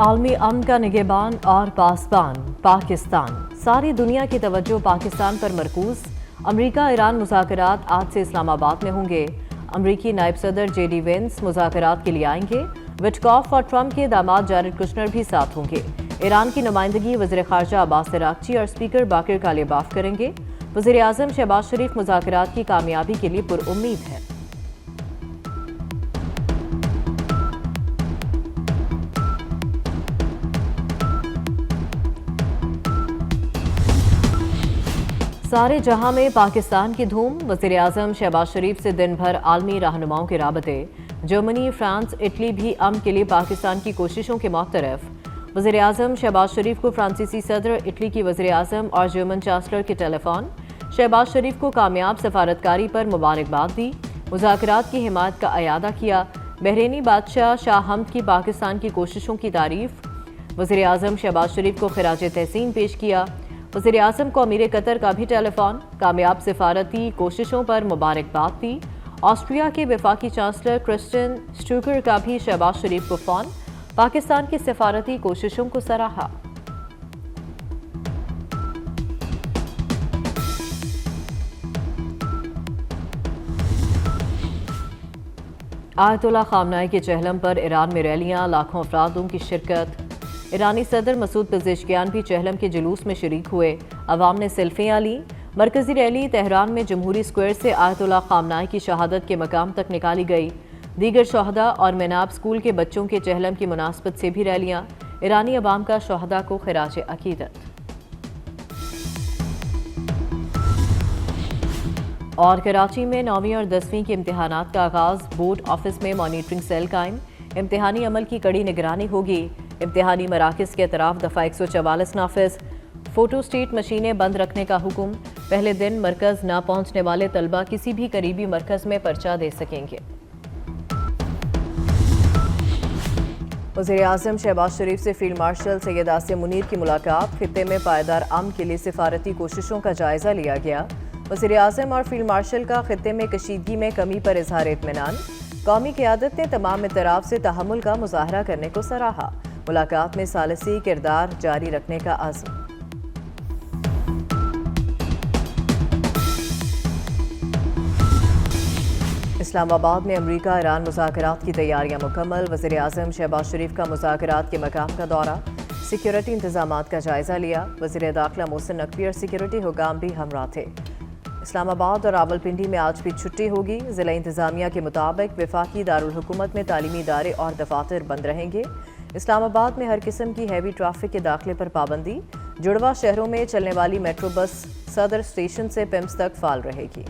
عالمی امن کا نگہبان اور پاسبان پاکستان، ساری دنیا کی توجہ پاکستان پر مرکوز۔ امریکہ ایران مذاکرات آج سے اسلام آباد میں ہوں گے۔ امریکی نائب صدر جے ڈی وینس مذاکرات کے لیے آئیں گے۔ وٹکاف اور ٹرمپ کے داماد جارڈ کشنر بھی ساتھ ہوں گے۔ ایران کی نمائندگی وزیر خارجہ عباس عراقچی اور اسپیکر باقر کالیباف کریں گے۔ وزیر اعظم شہباز شریف مذاکرات کی کامیابی کے لیے پرامید ہیں۔ سارے جہاں میں پاکستان کی دھوم، وزیر اعظم شہباز شریف سے دن بھر عالمی رہنماؤں کے رابطے۔ جرمنی، فرانس، اٹلی بھی امن کے لیے پاکستان کی کوششوں کے معترف۔ وزیر اعظم شہباز شریف کو فرانسیسی صدر، اٹلی کی وزیر اعظم اور جرمن چانسلر کے ٹیلی فون۔ شہباز شریف کو کامیاب سفارتکاری پر مبارکباد دی، مذاکرات کی حمایت کا اعادہ کیا۔ بحرینی بادشاہ شاہ حمد کی پاکستان کی کوششوں کی تعریف۔ وزیر اعظم شہباز شریف کو خراج تحسین پیش کیا۔ وزیر اعظم کو امیر قطر کا بھی ٹیلی فون، کامیاب سفارتی کوششوں پر مبارکباد دی۔ آسٹریا کے وفاقی چانسلر کرسٹین اسٹوکر کا بھی شہباز شریف کو فون، پاکستان کی سفارتی کوششوں کو سراہا۔ آیت اللہ خامنہئی کے چہلم پر ایران میں ریلیاں، لاکھوں افرادوں کی شرکت۔ ایرانی صدر مسعود پزشکیان بھی چہلم کے جلوس میں شریک ہوئے، عوام نے سیلفیاں لیں۔ مرکزی ریلی تہران میں جمہوری اسکوائر سے آیت اللہ خامنہئی کی شہادت کے مقام تک نکالی گئی۔ دیگر شہداء اور میناب اسکول کے بچوں کے چہلم کی مناسبت سے بھی ریلیاں۔ ایرانی عوام کا شہداء کو خراج عقیدت۔ اور کراچی میں 9ویں اور 10ویں کے امتحانات کا آغاز، بورڈ آفس میں مانیٹرنگ سیل قائم۔ امتحانی عمل کی کڑی نگرانی ہوگی۔ امتحانی مراکز کے اطراف دفعہ 144 نافذ۔ فوٹو اسٹیٹ مشینیں بند رکھنے کا حکم۔ پہلے دن مرکز نہ پہنچنے والے طلبہ کسی بھی قریبی مرکز میں پرچہ دے سکیں گے۔ وزیر اعظم شہباز شریف سے فیلڈ مارشل سید عاصم منیر کی ملاقات، خطے میں پائیدار امن کے لیے سفارتی کوششوں کا جائزہ لیا گیا۔ وزیر اعظم اور فیلڈ مارشل کا خطے میں کشیدگی میں کمی پر اظہار اطمینان۔ قومی قیادت نے تمام اطراف سے تحمل کا مظاہرہ کرنے کو سراہا۔ ملاقات میں ثالثی کردار جاری رکھنے کا عزم۔ اسلام آباد میں امریکہ ایران مذاکرات کی تیاریاں مکمل، وزیر اعظم شہباز شریف کا مذاکرات کے مقام کا دورہ، سیکیورٹی انتظامات کا جائزہ لیا۔ وزیر داخلہ محسن نقوی اور سیکیورٹی حکام بھی ہمراہ تھے۔ اسلام آباد اور راولپنڈی میں آج بھی چھٹی ہوگی۔ ضلع انتظامیہ کے مطابق وفاقی دارالحکومت میں تعلیمی ادارے اور دفاتر بند رہیں گے۔ اسلام آباد میں ہر قسم کی ہیوی ٹریفک کے داخلے پر پابندی۔ جڑواں شہروں میں چلنے والی میٹرو بس صدر اسٹیشن سے پیمز تک فعال رہے گی۔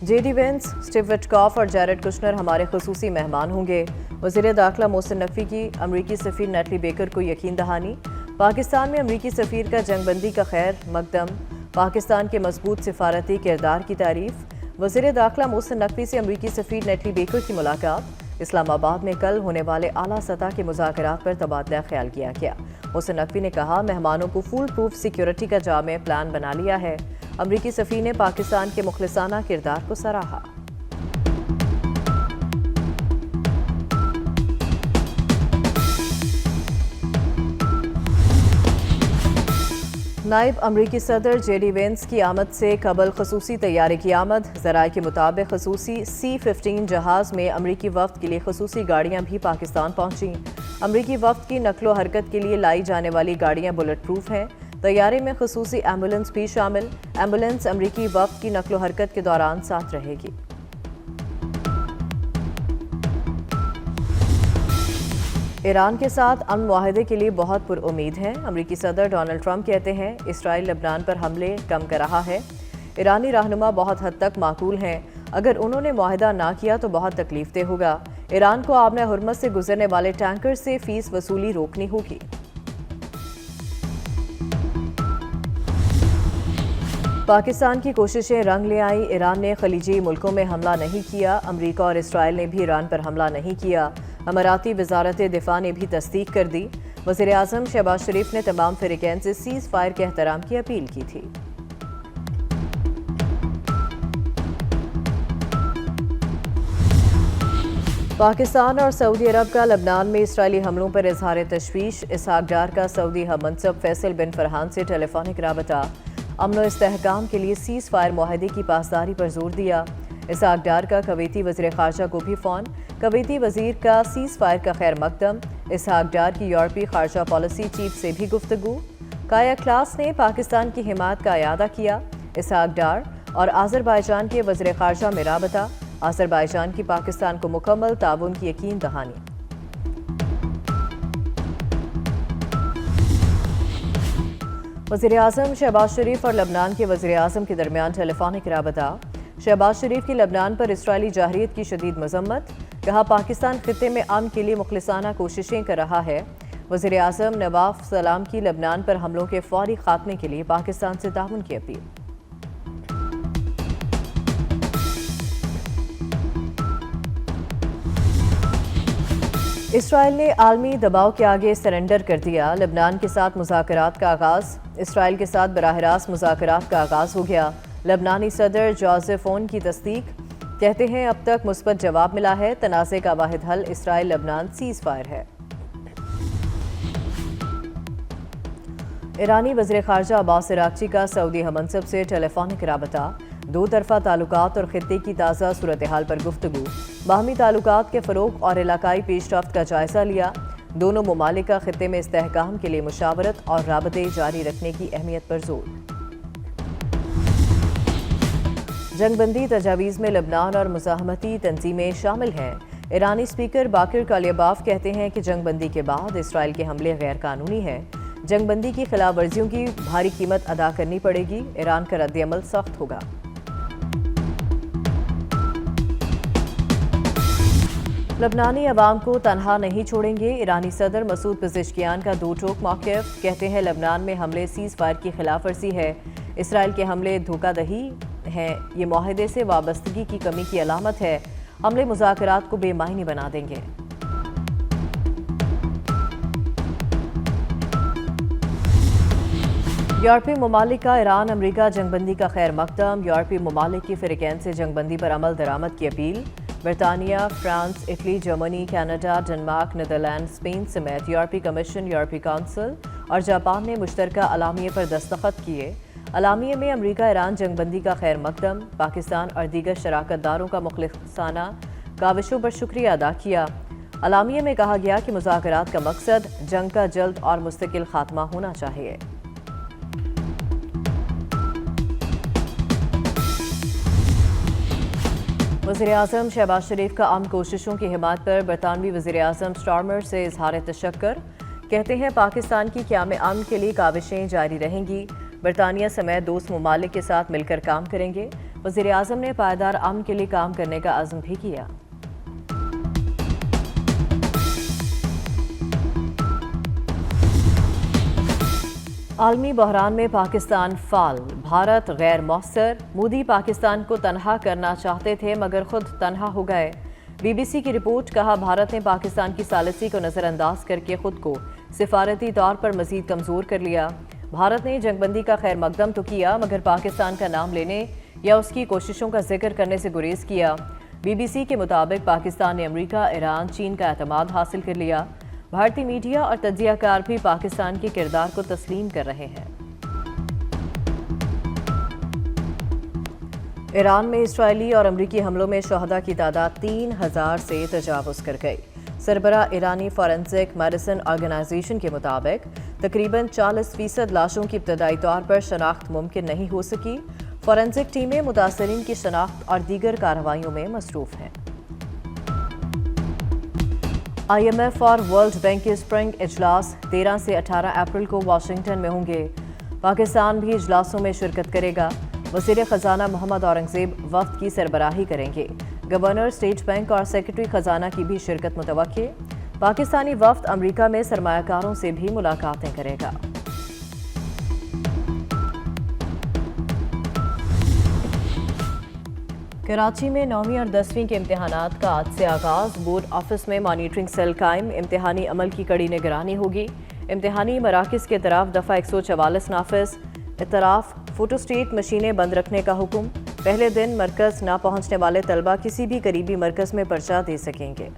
جے ڈی وینس، اسٹیو وٹکاف اور جارڈ کشنر ہمارے خصوصی مہمان ہوں گے۔ وزیر داخلہ محسن نقوی کی امریکی سفیر نیٹلی بیکر کو یقین دہانی۔ پاکستان میں امریکی سفیر کا جنگ بندی کا خیر مقدم، پاکستان کے مضبوط سفارتی کردار کی تعریف۔ وزیر داخلہ محسن نقوی سے امریکی سفیر نیٹلی بیکر کی ملاقات۔ اسلام آباد میں کل ہونے والے اعلیٰ سطح کے مذاکرات پر تبادلہ خیال کیا گیا۔ محسن نقوی نے کہا، مہمانوں کو فول پروف سیکیورٹی کا جامع پلان بنا لیا ہے۔ امریکی سفیر نے پاکستان کے مخلصانہ کردار کو سراہا۔ نائب امریکی صدر جے ڈی وینس کی آمد سے قبل خصوصی طیارے کی آمد۔ ذرائع کے مطابق خصوصی C-15 جہاز میں امریکی وفد کے لیے خصوصی گاڑیاں بھی پاکستان پہنچیں۔ امریکی وفد کی نقل و حرکت کے لیے لائی جانے والی گاڑیاں بلٹ پروف ہیں۔ طیارے میں خصوصی ایمبولینس بھی شامل۔ ایمبولینس امریکی وفد کی نقل و حرکت کے دوران ساتھ رہے گی۔ ایران کے ساتھ امن معاہدے کے لیے بہت پر امید ہیں۔ امریکی صدر ڈونلڈ ٹرمپ کہتے ہیں، اسرائیل لبنان پر حملے کم کر رہا ہے۔ ایرانی رہنما بہت حد تک معقول ہیں، اگر انہوں نے معاہدہ نہ کیا تو بہت تکلیف دہ ہوگا۔ ایران کو آبنہ حرمت سے گزرنے والے ٹینکر سے فیس وصولی روکنی ہوگی۔ پاکستان کی کوششیں رنگ لے آئیں، ایران نے خلیجی ملکوں میں حملہ نہیں کیا۔ امریکہ اور اسرائیل نے بھی ایران پر حملہ نہیں کیا۔ اماراتی وزارت دفاع نے بھی تصدیق کر دی۔ وزیر اعظم شہباز شریف نے تمام فریقین سے سیز فائر کے احترام کی اپیل کی تھی۔ پاکستان اور سعودی عرب کا لبنان میں اسرائیلی حملوں پر اظہار تشویش، اسحاق ڈار کا سعودی ہم منصب فیصل بن فرحان سے ٹیلی فونک رابطہ، امن و استحکام کے لیے سیز فائر معاہدے کی پاسداری پر زور دیا۔ اسحاق ڈار کا کویتی وزیر خارجہ کو بھی فون، کویتی وزیر کا سیز فائر کا خیر مقدم، اسحاق ڈار کی یورپی خارجہ پالیسی چیف سے بھی گفتگو۔ کایا کلاس نے پاکستان کی حمایت کا اعادہ کیا، اسحاق ڈار اور آذربائیجان کے وزیر خارجہ میں رابطہ، آذربائیجان کی پاکستان کو مکمل تعاون کی یقین دہانی۔ وزیراعظم شہباز شریف اور لبنان کے وزیراعظم کے درمیان ٹیلی فونک رابطہ، شہباز شریف کی لبنان پر اسرائیلی جارحیت کی شدید مذمت، کہا پاکستان خطے میں امن کے لیے مخلصانہ کوششیں کر رہا ہے۔ وزیراعظم نواف سلام کی لبنان پر حملوں کے فوری خاتمے کے لیے پاکستان سے تعاون کی اپیل۔ اسرائیل نے عالمی دباؤ کے آگے سرنڈر کر دیا، لبنان کے ساتھ مذاکرات کا آغاز، اسرائیل کے ساتھ براہ راست مذاکرات کا آغاز ہو گیا۔ لبنانی صدر جوزف اون کی تصدیق، کہتے ہیں اب تک مثبت جواب ملا ہے، تنازع کا واحد حل اسرائیل لبنان سیز فائر ہے۔ ایرانی وزیر خارجہ عباس عراقچی کا سعودی ہم منصب سے ٹیلی فونک رابطہ، دو طرفہ تعلقات اور خطے کی تازہ صورتحال پر گفتگو، باہمی تعلقات کے فروغ اور علاقائی پیش رفت کا جائزہ لیا، دونوں ممالک کا خطے میں استحکام کے لیے مشاورت اور رابطے جاری رکھنے کی اہمیت پر زور۔ جنگ بندی تجاویز میں لبنان اور مزاحمتی تنظیمیں شامل ہیں، ایرانی اسپیکر باقر کالیباف کہتے ہیں کہ جنگ بندی کے بعد اسرائیل کے حملے غیر قانونی ہیں، جنگ بندی کی خلاف ورزیوں کی بھاری قیمت ادا کرنی پڑے گی، ایران کا رد عمل سخت ہوگا۔ لبنانی عوام کو تنہا نہیں چھوڑیں گے، ایرانی صدر مسعود پزشکیان کا دو ٹوک موقف، کہتے ہیں لبنان میں حملے سیز فائر کی خلاف ورزی ہے، اسرائیل کے حملے دھوکہ دہی ہیں، یہ معاہدے سے وابستگی کی کمی کی علامت ہے، حملے مذاکرات کو بے معنی بنا دیں گے۔ یورپی ممالک کا ایران امریکہ جنگ بندی کا خیر مقدم، یورپی ممالک کی فریقین سے جنگ بندی پر عمل درآمد کی اپیل، برطانیہ، France, Italy, Germany, Canada, Denmark, Netherland, Spain سمیت یورپی کمیشن، یورپی کونسل اور جاپان نے مشترکہ اعلامیے پر دستخط کیے۔ اعلامیے میں امریکہ ایران جنگ بندی کا خیر مقدم، پاکستان اور دیگر شراکت داروں کا مخلصانہ کاوشوں پر شکریہ ادا کیا۔ اعلامیے میں کہا گیا کہ مذاکرات کا مقصد جنگ کا جلد اور مستقل خاتمہ ہونا چاہیے۔ وزیراعظم شہباز شریف کا امن کوششوں کی حمایت پر برطانوی وزیراعظم سٹارمر سے اظہار تشکر، کہتے ہیں پاکستان کی قیام امن کے لیے کاوشیں جاری رہیں گی، برطانیہ سمیت دوست ممالک کے ساتھ مل کر کام کریں گے۔ وزیراعظم نے پائیدار امن کے لیے کام کرنے کا عزم بھی کیا۔ عالمی بحران میں پاکستان فعال، بھارت غیر مؤثر، مودی پاکستان کو تنہا کرنا چاہتے تھے مگر خود تنہا ہو گئے۔ بی بی سی کی رپورٹ، کہا بھارت نے پاکستان کی ثالثی کو نظر انداز کر کے خود کو سفارتی طور پر مزید کمزور کر لیا۔ بھارت نے جنگ بندی کا خیر مقدم تو کیا مگر پاکستان کا نام لینے یا اس کی کوششوں کا ذکر کرنے سے گریز کیا۔ بی بی سی کے مطابق پاکستان نے امریکہ، ایران، چین کا اعتماد حاصل کر لیا۔ بھارتی میڈیا اور تجزیہ کار بھی پاکستان کے کردار کو تسلیم کر رہے ہیں۔ ایران میں اسرائیلی اور امریکی حملوں میں شہداء کی تعداد 3000 سے تجاوز کر گئی۔ سربراہ ایرانی فورینسک میڈیسن آرگنائزیشن کے مطابق تقریباً 40% لاشوں کی ابتدائی طور پر شناخت ممکن نہیں ہو سکی۔ فورینسک ٹیمیں متاثرین کی شناخت اور دیگر کارروائیوں میں مصروف ہیں۔ آئی ایم ایف اور ورلڈ بینک کے اسپرنگ اجلاس 13 سے 18 اپریل کو واشنگٹن میں ہوں گے۔ پاکستان بھی اجلاسوں میں شرکت کرے گا۔ وزیر خزانہ محمد اورنگزیب وفد کی سربراہی کریں گے۔ گورنر اسٹیٹ بینک اور سیکرٹری خزانہ کی بھی شرکت متوقع۔ پاکستانی وفد امریکہ میں سرمایہ کاروں سے بھی ملاقاتیں کرے گا۔ کراچی میں 9ویں اور 10ویں کے امتحانات کا آج سے آغاز، بورڈ آفس میں مانیٹرنگ سیل قائم، امتحانی عمل کی کڑی نگرانی ہوگی۔ امتحانی مراکز کے طرف دفعہ 144 نافذ، اطراف فوٹو اسٹیٹ مشینیں بند رکھنے کا حکم۔ پہلے دن مرکز نہ پہنچنے والے طلبہ کسی بھی قریبی مرکز میں پرچہ دے سکیں گے۔